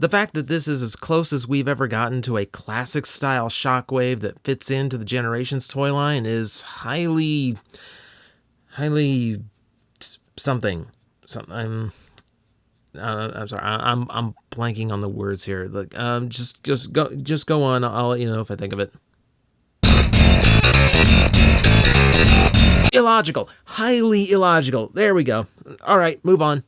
The fact that this is as close as we've ever gotten to a classic-style Shockwave that fits into the Generations toy line is highly something. I'm sorry. I'm blanking on the words here. Like, just go on. I'll let you know if I think of it. Illogical. Highly illogical. There we go. All right, move on.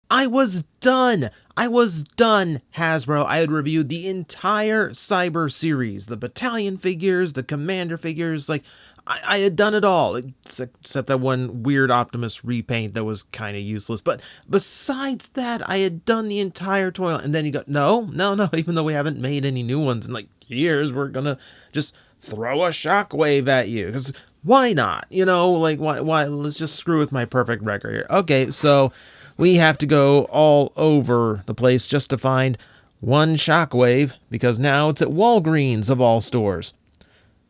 I was done, Hasbro. I had reviewed the entire Cyber series, the Battalion figures, the Commander figures, like, I had done it all, except that one weird Optimus repaint that was kind of useless. But besides that, I had done the entire toy line. And then you go, no, even though we haven't made any new ones in, like, years, we're gonna just throw a Shockwave at you. Because why not? You know, like, why? Let's just screw with my perfect record here. Okay, so we have to go all over the place just to find one Shockwave, because now it's at Walgreens of all stores.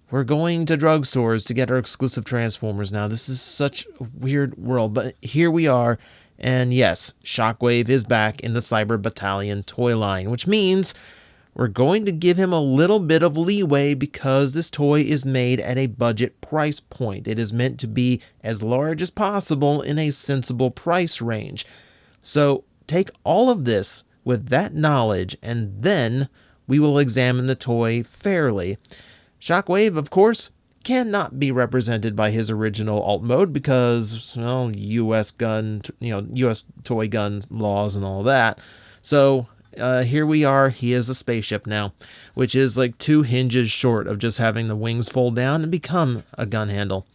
We're going to drugstores to get our exclusive Transformers now. This is such a weird world, but here we are. And yes, Shockwave is back in the Cyber Battalion toy line, which means we're going to give him a little bit of leeway because this toy is made at a budget price point. It is meant to be as large as possible in a sensible price range. So take all of this with that knowledge, and then we will examine the toy fairly. Shockwave, of course, cannot be represented by his original alt mode because, well, U.S. toy gun laws and all that. So here we are. He is a spaceship now, which is like 2 hinges short of just having the wings fold down and become a gun handle.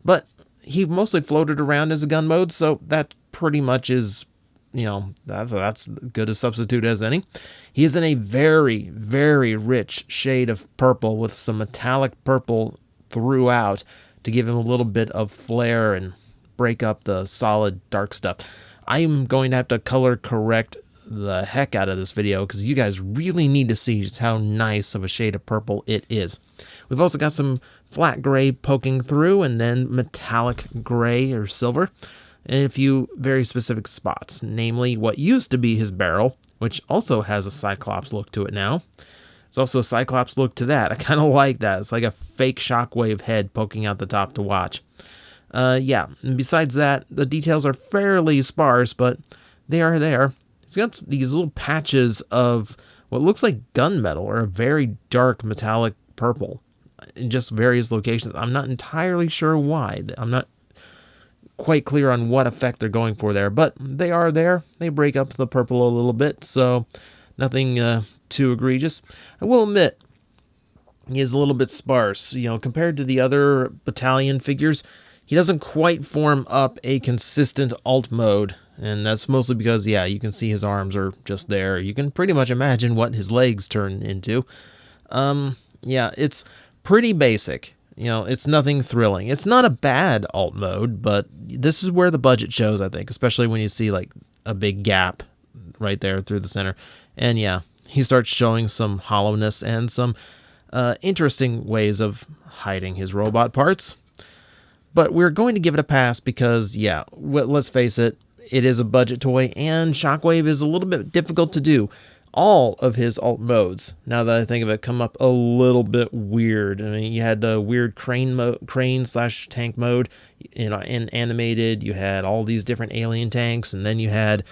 But he mostly floated around as a gun mode, so that pretty much is, that's good a substitute as any. He is in a very, very rich shade of purple with some metallic purple throughout to give him a little bit of flair and break up the solid dark stuff. I'm going to have to color correct the heck out of this video because you guys really need to see just how nice of a shade of purple it is. We've also got some flat gray poking through and then metallic gray or silver in a few very specific spots, namely what used to be his barrel, which also has a Cyclops look to it now. There's also a Cyclops look to that. I kind of like that. It's like a fake Shockwave head poking out the top to watch. Yeah, and besides that, the details are fairly sparse, but they are there. He's got these little patches of what looks like gunmetal or a very dark metallic purple in just various locations. I'm not entirely sure why. I'm not quite clear on what effect they're going for there, but they are there. They break up the purple a little bit, so nothing too egregious. I will admit, he is a little bit sparse. Compared to the other Battalion figures, he doesn't quite form up a consistent alt mode, and that's mostly because, yeah, you can see his arms are just there. You can pretty much imagine what his legs turn into. Yeah, it's pretty basic. It's nothing thrilling. It's not a bad alt mode, but this is where the budget shows, I think, especially when you see like a big gap right there through the center. And yeah, he starts showing some hollowness and some interesting ways of hiding his robot parts. But we're going to give it a pass because, yeah, let's face it, it is a budget toy, and Shockwave is a little bit difficult to do. All of his alt modes, now that I think of it, come up a little bit weird. I mean, you had the weird crane/tank mode, in animated. You had all these different alien tanks, and then you had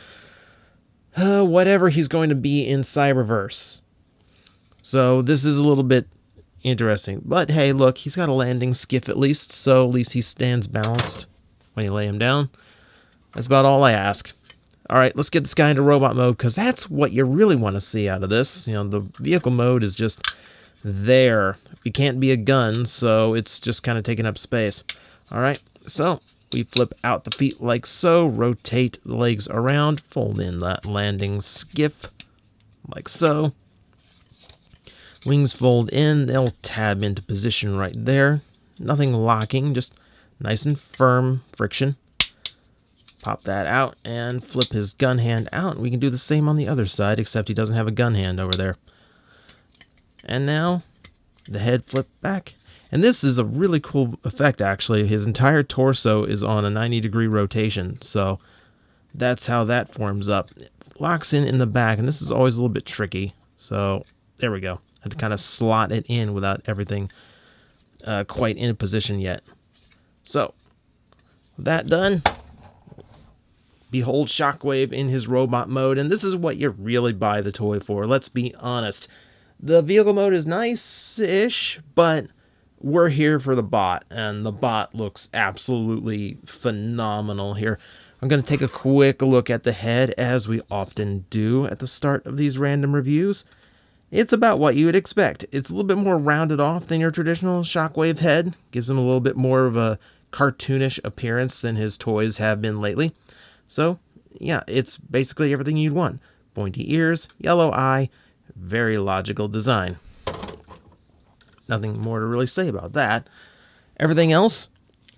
whatever he's going to be in Cyberverse. So this is a little bit interesting. But hey, look, he's got a landing skiff at least, so at least he stands balanced when you lay him down. That's about all I ask. All right, let's get this guy into robot mode, because that's what you really want to see out of this. The vehicle mode is just there. It can't be a gun, so it's just kind of taking up space. All right, so we flip out the feet like so, rotate the legs around, fold in that landing skiff like so. Wings fold in, they'll tab into position right there. Nothing locking, just nice and firm friction. Pop that out and flip his gun hand out. We can do the same on the other side, except he doesn't have a gun hand over there. And now the head flip back. And this is a really cool effect, actually. His entire torso is on a 90-degree rotation. So that's how that forms up. It locks in the back, and this is always a little bit tricky. So there we go. I had to kind of slot it in without everything quite in position yet. So with that done, behold Shockwave in his robot mode, and this is what you really buy the toy for. Let's be honest. The vehicle mode is nice-ish, but we're here for the bot, and the bot looks absolutely phenomenal here. I'm going to take a quick look at the head, as we often do at the start of these random reviews. It's about what you would expect. It's a little bit more rounded off than your traditional Shockwave head. Gives him a little bit more of a cartoonish appearance than his toys have been lately. So, yeah, it's basically everything you'd want. Pointy ears, yellow eye, very logical design. Nothing more to really say about that. Everything else,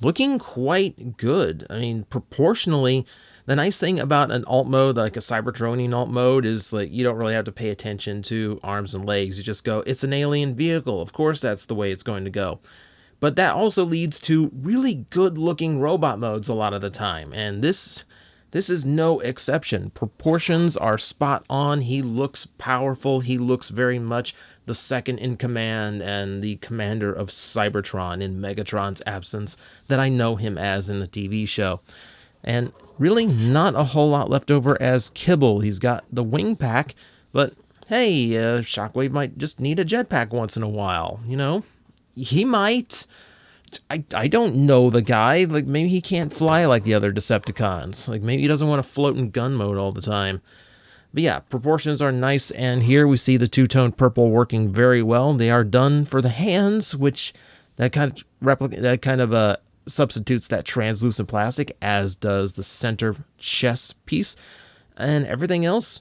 looking quite good. I mean, proportionally, the nice thing about an alt mode, like a Cybertronian alt mode, is like you don't really have to pay attention to arms and legs. You just go, it's an alien vehicle. Of course, that's the way it's going to go. But that also leads to really good-looking robot modes a lot of the time. And this is no exception. Proportions are spot on. He looks powerful. He looks very much the second in command and the commander of Cybertron in Megatron's absence that I know him as in the TV show. And really not a whole lot left over as kibble. He's got the wing pack, but hey, Shockwave might just need a jetpack once in a while, you know? He might. I don't know the guy. Like, maybe he can't fly like the other Decepticons. Like, maybe he doesn't want to float in gun mode all the time. But yeah, proportions are nice, and here we see the two-tone purple working very well. They are done for the hands, which that kind of substitutes that translucent plastic, as does the center chest piece. And everything else,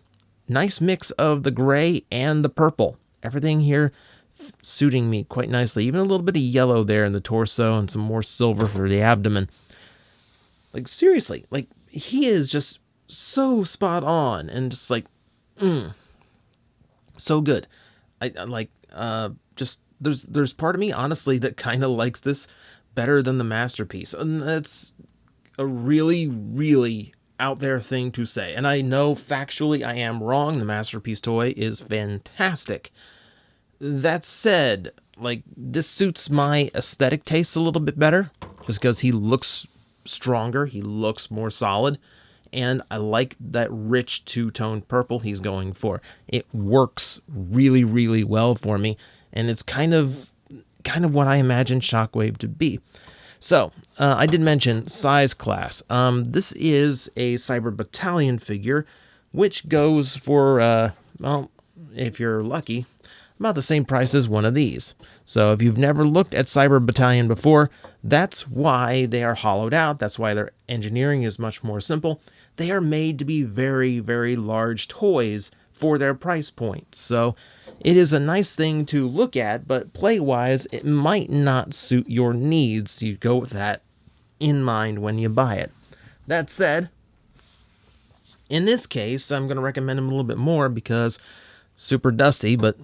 nice mix of the gray and the purple. Everything here suiting me quite nicely. Even a little bit of yellow there in the torso and some more silver for the abdomen. Like, seriously, like, he is just so spot on and just like, so good. I like, just, there's part of me, honestly, that kind of likes this better than the Masterpiece. And that's a really, really out there thing to say. And I know factually I am wrong. The Masterpiece toy is fantastic. That said, like, this suits my aesthetic tastes a little bit better, just because he looks stronger, he looks more solid, and I like that rich two-tone purple he's going for. It works really, really well for me, and it's kind of what I imagine Shockwave to be. So, I did mention size class. This is a Cyber Battalion figure, which goes for, well, if you're lucky, about the same price as one of these. So if you've never looked at Cyber Battalion before, that's why they are hollowed out. That's why their engineering is much more simple. They are made to be very, very large toys for their price point. So it is a nice thing to look at, but play-wise, it might not suit your needs. You go with that in mind when you buy it. That said, in this case, I'm going to recommend him a little bit more because super dusty, but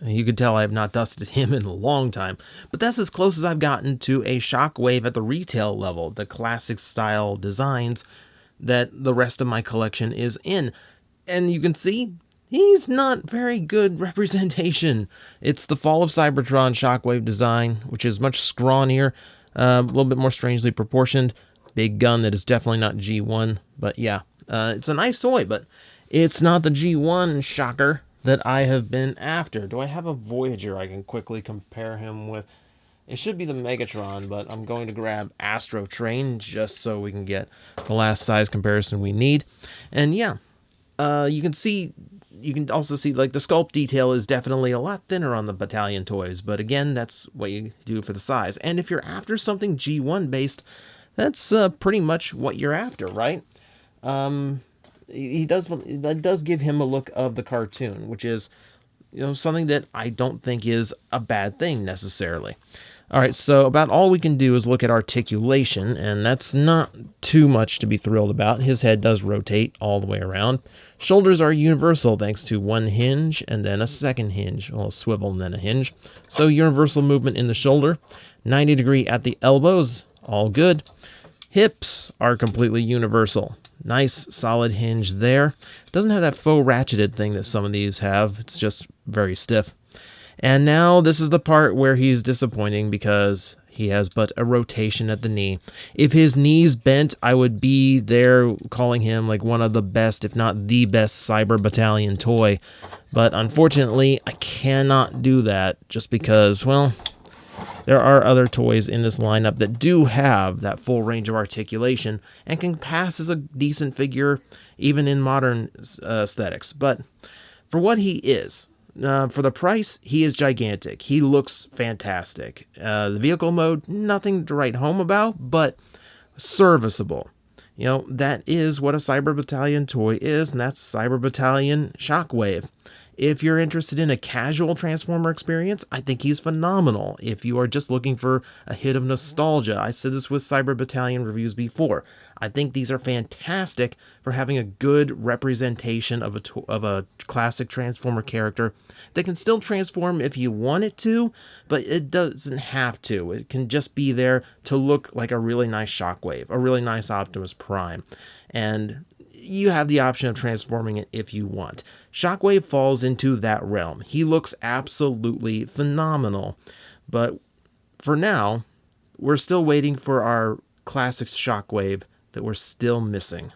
you can tell I have not dusted him in a long time. But that's as close as I've gotten to a Shockwave at the retail level, the classic style designs that the rest of my collection is in. And you can see, he's not very good representation. It's the Fall of Cybertron Shockwave design, which is much scrawnier, a little bit more strangely proportioned. Big gun that is definitely not G1, but yeah. It's a nice toy, but it's not the G1 shocker that I have been after. Do I have a Voyager I can quickly compare him with? It should be the Megatron, but I'm going to grab Astro Train just so we can get the last size comparison we need. And yeah, you can also see like the sculpt detail is definitely a lot thinner on the Battalion toys, but again, that's what you do for the size. And if you're after something G1 based, that's pretty much what you're after, right? That does give him a look of the cartoon, which is, you know, something that I don't think is a bad thing necessarily. All right, so about all we can do is look at articulation, and that's not too much to be thrilled about. His head does rotate all the way around. Shoulders are universal thanks to one hinge and then a second hinge, well, a swivel and then a hinge. So universal movement in the shoulder, 90 degree at the elbows, all good. Hips are completely universal. Nice solid hinge there. Doesn't have that faux ratcheted thing that some of these have. It's just very stiff. And now this is the part where he's disappointing because he has but a rotation at the knee. If his knee's bent, I would be there calling him like one of the best, if not the best, Cyber Battalion toy. But unfortunately, I cannot do that just because, well, there are other toys in this lineup that do have that full range of articulation and can pass as a decent figure even in modern aesthetics. But for what he is, for the price, he is gigantic. He looks fantastic. The vehicle mode, nothing to write home about, but serviceable. You know, that is what a Cyber Battalion toy is, and that's Cyber Battalion Shockwave. If you're interested in a casual Transformer experience, I think he's phenomenal. If you are just looking for a hit of nostalgia, I said this with Cyber Battalion reviews before. I think these are fantastic for having a good representation of a classic Transformer character that can still transform if you want it to, but it doesn't have to. It can just be there to look like a really nice Shockwave, a really nice Optimus Prime. And you have the option of transforming it if you want. Shockwave falls into that realm. He looks absolutely phenomenal. But for now, we're still waiting for our classic Shockwave that we're still missing.